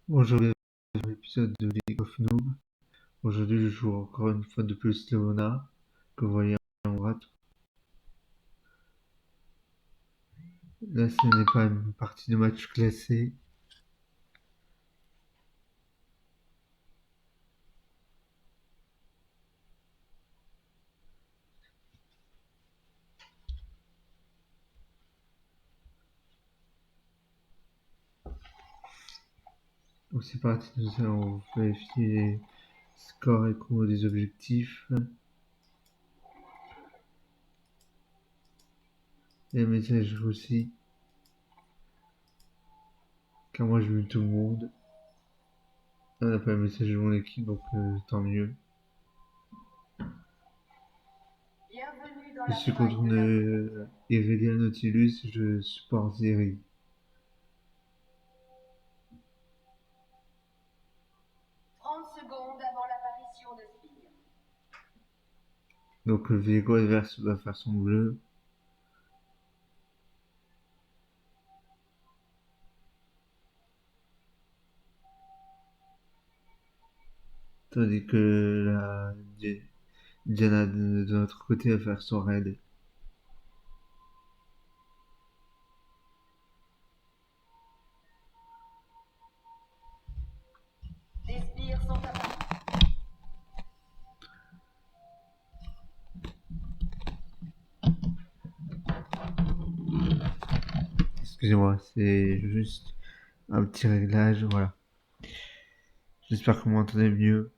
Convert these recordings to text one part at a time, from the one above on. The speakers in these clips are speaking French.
Bonjour, bienvenue dans l'épisode de League of Noob. Aujourd'hui, je joue encore une fois de plus Leona, que vous voyez en droite. Là, ce n'est pas une partie de match classée. Donc c'est parti, nous allons vérifier les scores et chrono des objectifs. Et les messages aussi. Car moi, j'ai vu tout le monde. On n'a pas le message de mon équipe, donc tant mieux. Je suis contre Irelia Nautilus, je supporte Zeri. 30 secondes avant l'apparition de Spire. Donc le Viego adverse va faire son bleu. Tandis que la Diana de notre côté va faire son raid. Des spires sont apparus. Excusez-moi, c'est juste un petit réglage, voilà. J'espère que vous m'entendez mieux.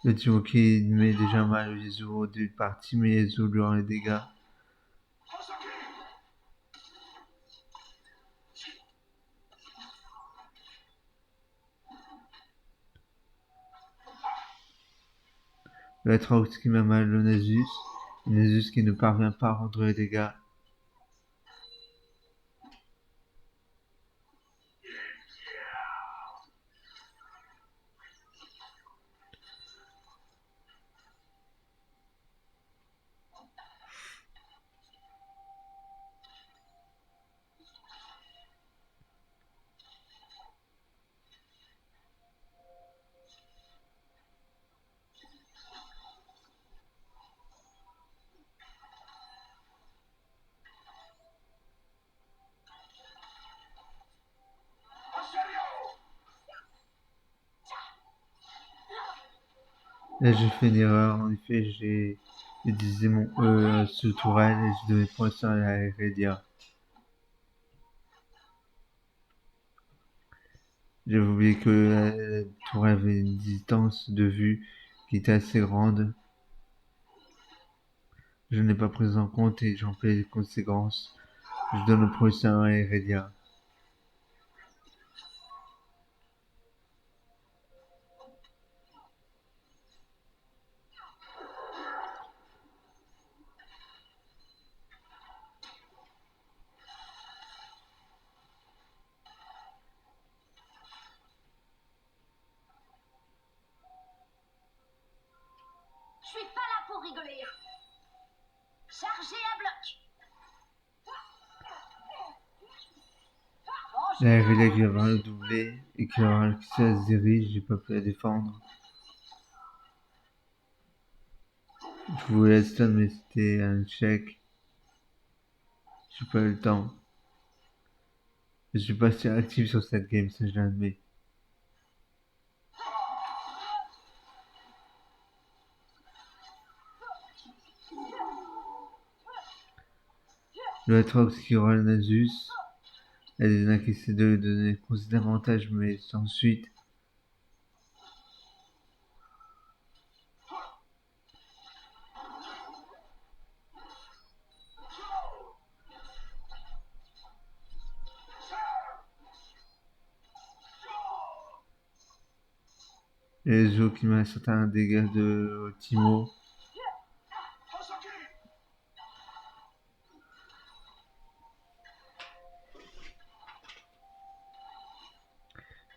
Le Timo qui met déjà mal Yezu au début de partie, mais Yezu lui rend les dégâts. Le Atrox qui met mal le Nasus. Le Nasus qui ne parvient pas à rendre les dégâts. Là, j'ai fait une erreur. En effet, j'ai utilisé mon E sous tourelle et je devais penser à la Heredia. J'avais oublié que la tourelle avait une distance de vue qui était assez grande. Je n'ai pas pris en compte et j'en paie les conséquences. Je donne le prochain à Heredia. Je suis pas là pour rigoler. Chargez à bloc. La Heredia qui va avoir le doublé et qui va avoir le accès à Zeri, j'ai pas pu la défendre. Je voulais stun mais c'était un check. J'ai pas eu le temps. Je suis pas si actif sur cette game, ça je l'admets. Le Atrox qui aura le Nasus. Elena qui essaie de lui donner considérable avantage mais sans suite. Et Zo qui met un certain dégât de Timo.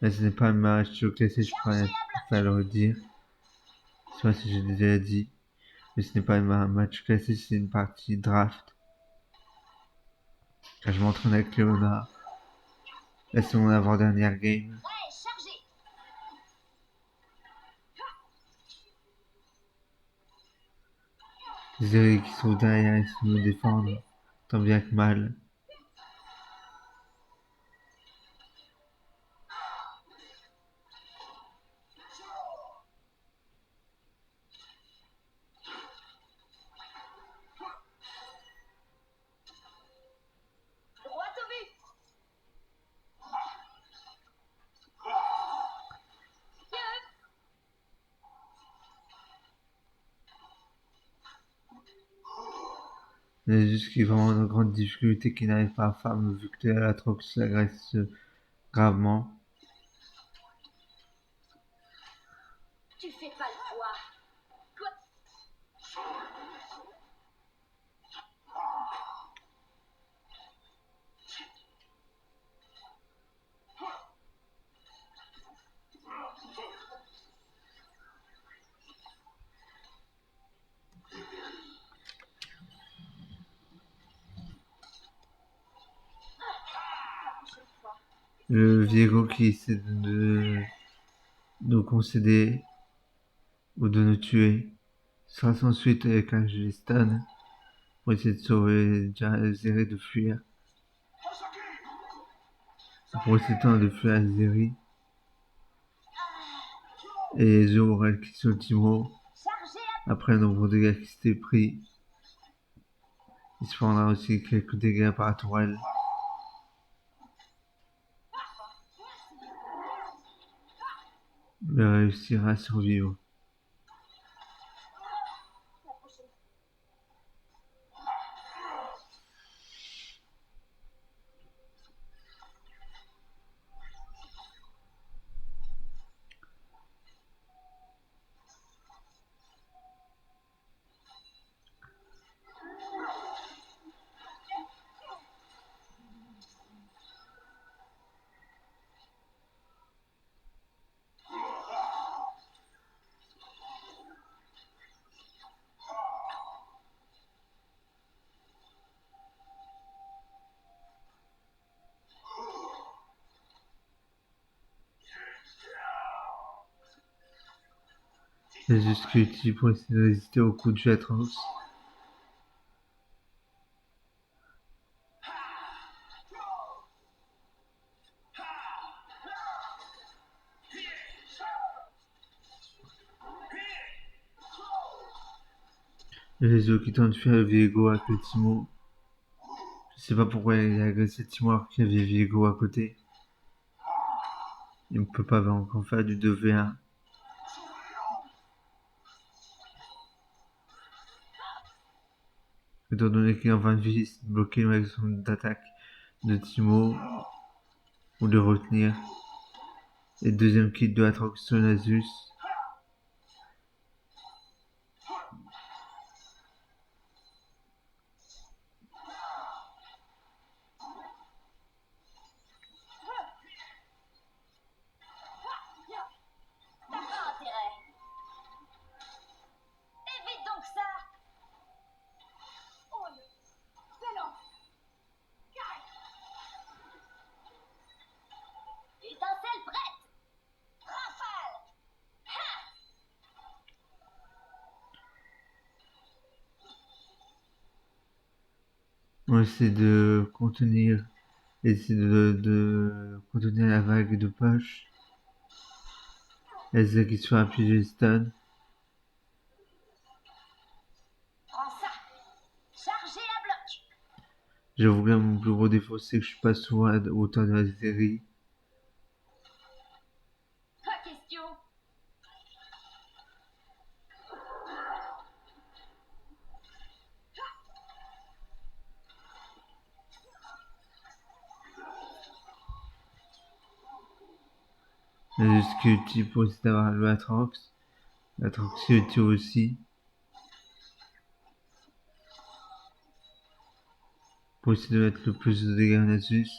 Mais ce n'est pas un match classé, je pourrais pas le redire. Je sais pas si j'ai déjà dit. Mais ce n'est pas un match classé, c'est une partie draft. Quand je m'entraîne avec Léonard. Là, c'est mon avant-dernière game. Ouais, chargé. Zeri qui sont derrière, ils sont nous défendre. Tant bien que mal. Droit au but. Il y a juste qui est vraiment de grandes difficultés qui n'arrivent pas à faire, vu que la Trox l'agresse gravement. Tu fais pas le poids. Quoi? Le Viego qui essaie de nous concéder ou de nous tuer sera sans suite avec un Stun pour essayer de sauver Zeri de fuir. Pour essayer de fuir Zeri. Et Zorel qui sur Timo. Chargé Après un nombre de dégâts qui s'était pris. Il se prendra aussi quelques dégâts par tourelle. Mais réussira à survivre. C'est juste que tu pour essayer de résister au coup de jet atroce. Les autres qui tentent de faire Viego avec le Timo. Je sais pas pourquoi il a agressé Timo alors qu'il y avait Viego à côté. Il ne peut pas encore faire du 2v1. Étant donné qu'il est en fin de vie, il de bloquer une réaction d'attaque de Timo ou de retenir. Et deuxième kit de Atrox sur Nasus. T'as pas intérêt. Évite donc ça. Oh, excellent. Étincelle prête. Rafale. On essaie de contenir, contenir la vague de poche. Essaie qui soit appuyé stun. Prends ça. Chargé à bloc. J'avoue que mon plus gros défaut c'est que je suis pas souvent à hauteur de la série. Pas question. Il y a juste qui est utile pour essayer d'avoir le Atrox. L'Atrox est utile aussi. Pour essayer de mettre le plus de dégâts à Nasus.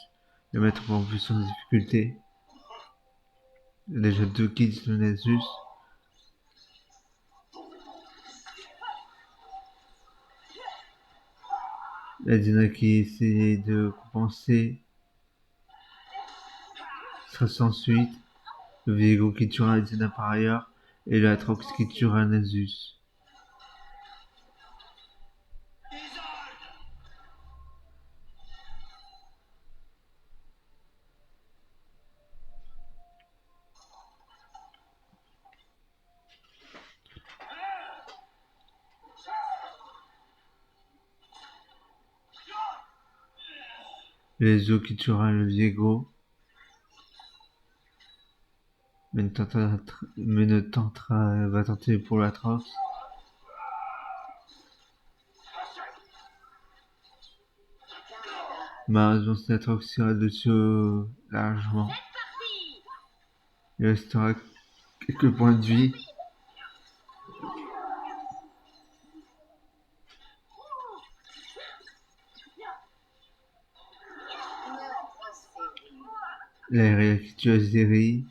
Le mettre en plus en difficulté. Il y a déjà 2 kits de Nasus. La Diana qui essaie de compenser sera sans suite. Le Viego qui tuera la Diana par ailleurs. Et le Atrox qui tuera Nasus. Les eaux qui tuera le Viego. Mais va tenter pour l'Atrox. Malheureusement, c'est l'Atrox qui ira dessus largement. Il restera quelques points de vie. La qui tue Azeri.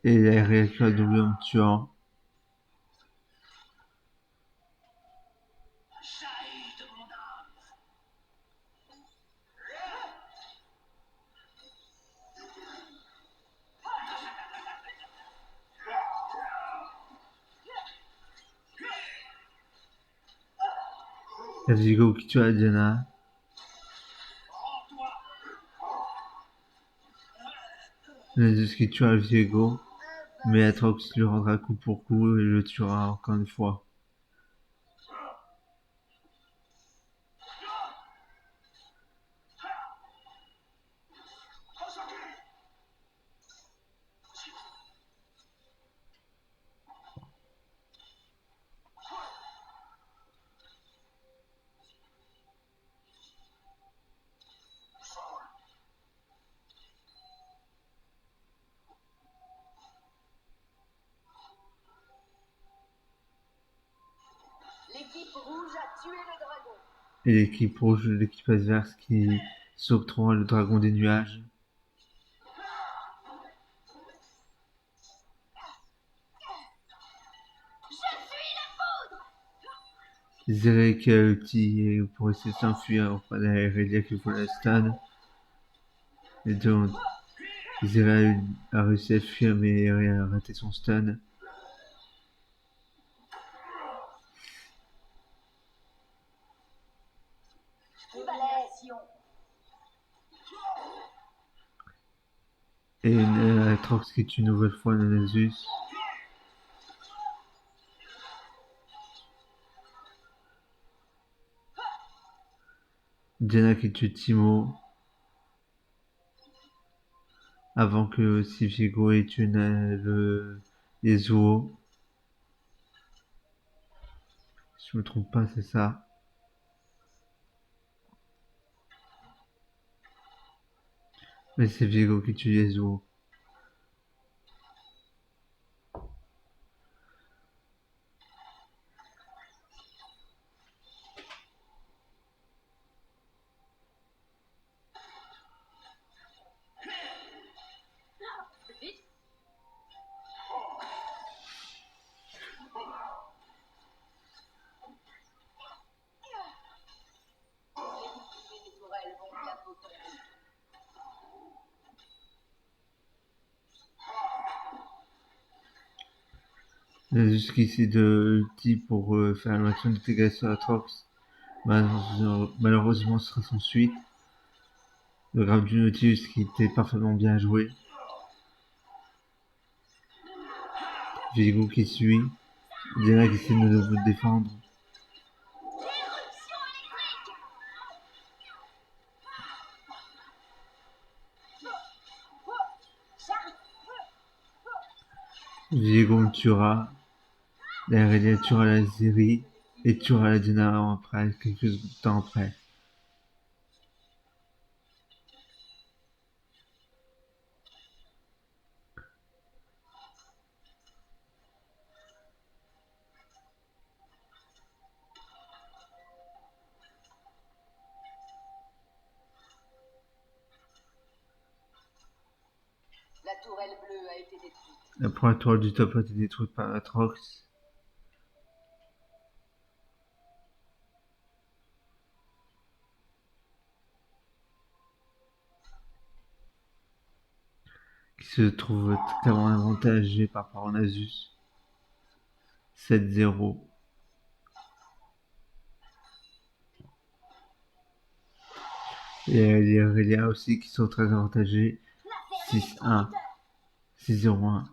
Et la réaction a doublé en tuant. La Vigo qui tue la Diana. Nasus qui tue le Viego. Mais Atrox lui rendra coup pour coup et le tuera encore une fois. L'équipe rouge a tué le dragon. Et l'équipe rouge, l'équipe adverse qui s'octroie le dragon des nuages. Je suis la foudre. Zerek qui a ulti pour essayer de s'enfuir auprès d'Aerelia qui voit la stun. Et donc, Zerek a réussi à fuir mais a raté son stun. Et Atrox qui tue une nouvelle fois Nasus. Diana qui tue Timo. Avant que Viego ait tué les Zuo. Si je me trompe pas, c'est ça. Mais c'est Viego qui tue les Zuo. Nasus qui essaie de ulti pour faire une action de dégâts sur Atrox. Malheureusement, ce sera sans suite. Le grave du Nautilus qui était parfaitement bien joué. Viego qui suit. Diana qui essaie de nous défendre. Viego me tuera. La Aurélia tuera la Zeri. Et tuera la Diana après, quelques temps après. La tourelle bleue a été détruite. La première toile du top a été détruite par Atrox. Qui se trouve clairement avantagé par Parnasus. 7-0. Et il y a Aurélia aussi qui sont très avantagés. 6-1. 6-0-1.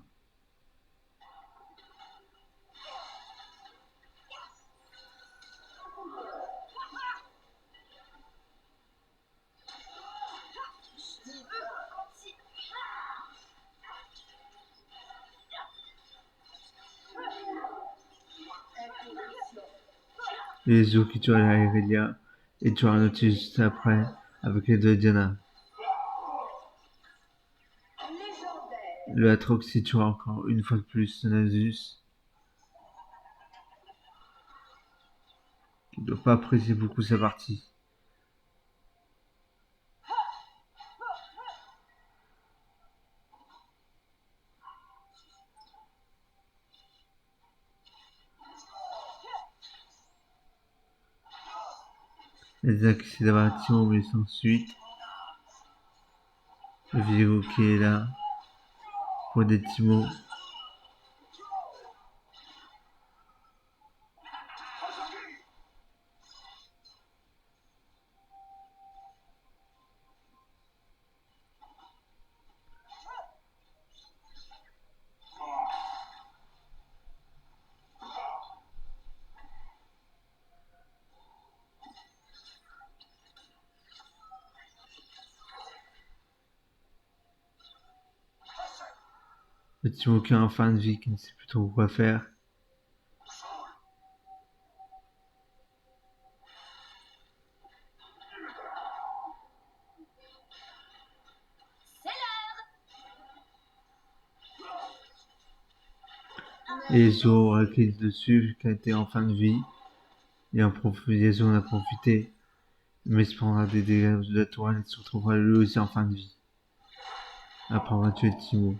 Les Zo qui tuent la Aurélia et tuent un Nautilus juste après avec les deux Diana. Le Atrox qui tuera encore une fois de plus Nasus. Qui ne doit pas apprécier beaucoup sa partie. Les qui essaient d'avoir un Timo mais sans suite. Le Viego qui est là pour des Timo. Le Timo qui a un fin de vie qui ne sait plus trop quoi faire. Et Zo aura cliqué dessus qui a été en fin de vie. Et Zo en a profité. Mais se prendra des dégâts de la toile et se retrouvera lui aussi en fin de vie. Après avoir tué Timo.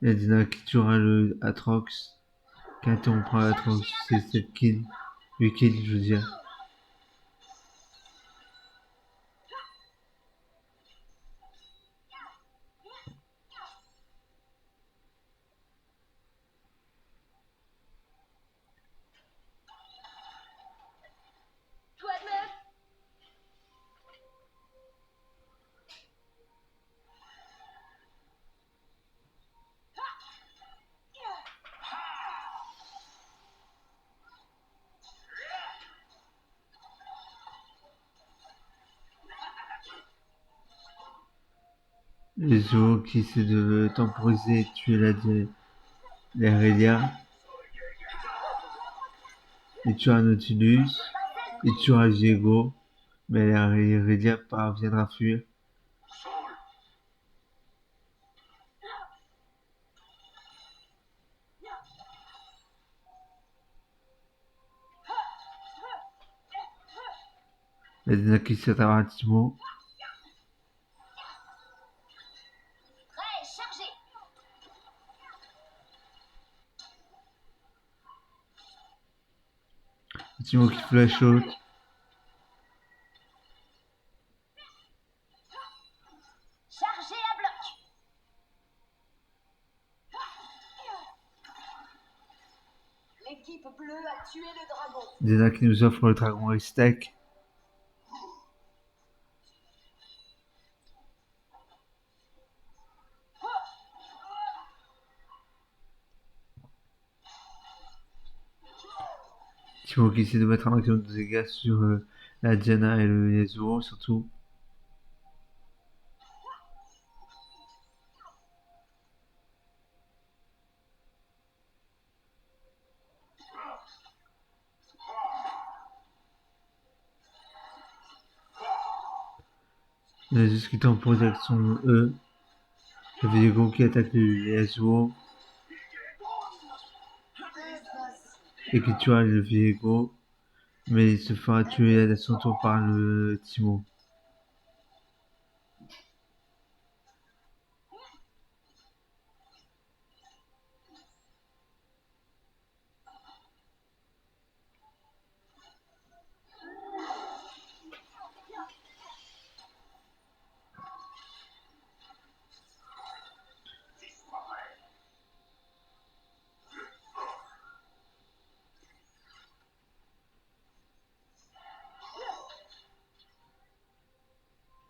Il y a Dina qui tuera le Atrox. Quand on prend l'Atrox, c'est 7 kills. 8 kills, je veux dire. Toi de même. Les Zo qui essaient de temporiser et tuer la Aurélia. Il tuera Nautilus. Il tuera Diego. Mais la Aurélia parviendra à fuir. Il y a Dina qui essaie d'avoir un Timo. Prêt, chargé. Timo qui flash out. Chargé à bloc. L'équipe bleue a tué le dragon. Dina qui nous offre le dragon Restec. Timo qui essaie de mettre un maximum de dégâts sur la Diana et le Yasuo surtout. Il y a juste qui temporise avec son E. Le Viego qui attaque le Yasuo. et qui tuera le Viego, mais il se fera tuer à son tour par le Timo.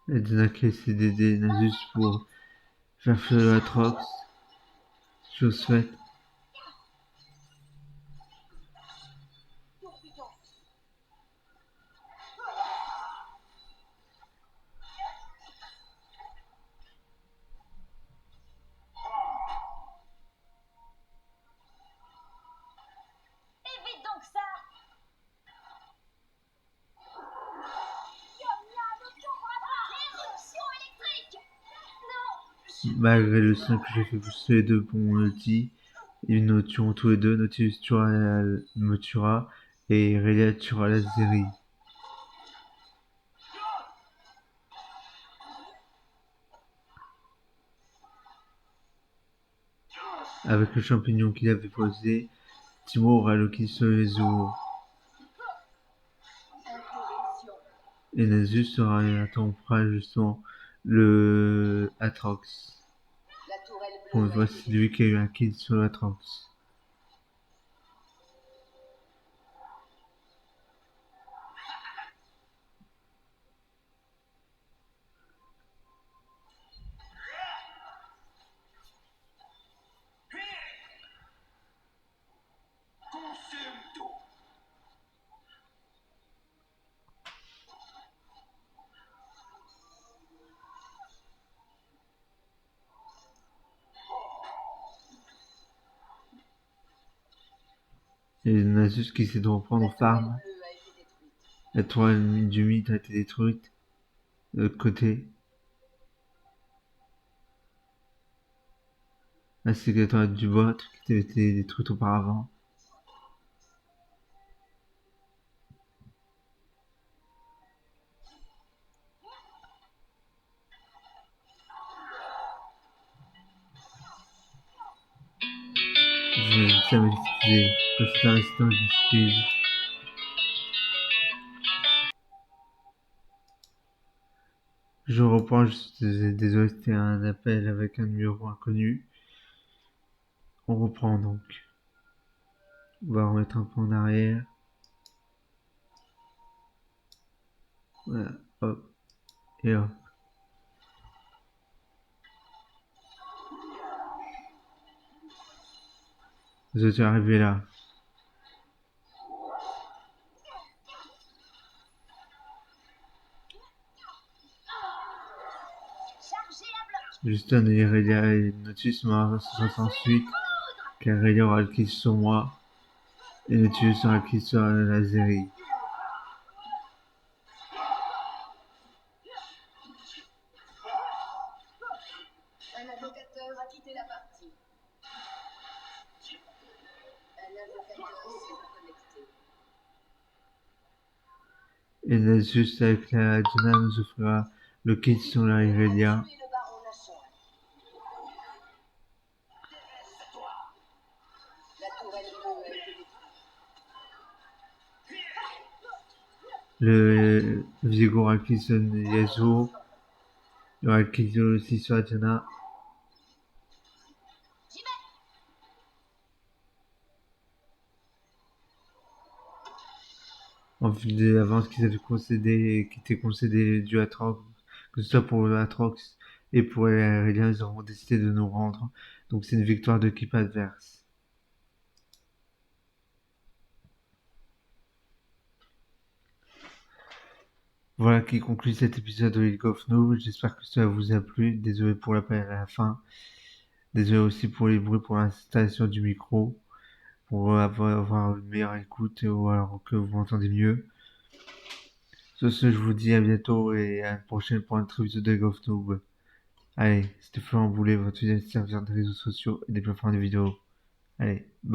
Edna qui essaie d'aider Nasus pour faire feu le Atrox. Chose faite. Évite donc ça. Éruption électrique. Non. Malgré le son que j'ai fait pousser les deux pour mon ulti, ils nous tueront tous les deux. Nautilus me tuera et Irelia tuera la Zeri. Avec le champignon qu'il avait posé, Timo aura le kill sur les eaux. Et Nasus attendra justement le Atrox. Pour une fois, c'est lui qui a eu un kill sur l'Atrox. Et Nasus qui essaie de reprendre farm. La toile du mythe a été détruite. De l'autre côté. Ainsi que la toile du bot qui avait été détruite auparavant. Ça m'excuser. Quand c'est un instant, j'excuse. Je reprends, je suis désolé, c'était un appel avec un numéro inconnu. On reprend donc. On va remettre un peu en arrière. Voilà, hop, et hop. Je suis arrivé là. Justin et Irelia et Nautilus ensuite, car Irelia aura le kill sur moi, et Nautilus aura le kill sur la Zeri. Un invocateur a quitté la partie. Un invocateur s'est connecté. Et Nautilus avec la Diana nous offrira le kill sur la Irelia. Le Viego aura le kill sur Yasuo. Il y aura le kill aussi sur la Diana. En vue de l'avance qu'ils avaient concédé, qui était concédé du Atrox, que ce soit pour l'Atrox et pour les Aériens, ils auront décidé de nous rendre. Donc c'est une victoire de l'équipe adverse. Voilà qui conclut cet épisode de League of Noobs. J'espère que cela vous a plu. Désolé pour l'appel à la fin. Désolé aussi pour les bruits pour l'installation du micro. Pour avoir une meilleure écoute ou alors que vous m'entendez mieux. Sur ce, je vous dis à bientôt et à la prochaine pour un autre épisode de League of Noobs. Allez, c'était Florent Boulet, votre serviteur des réseaux sociaux et des plateformes de vidéos. Allez, bye.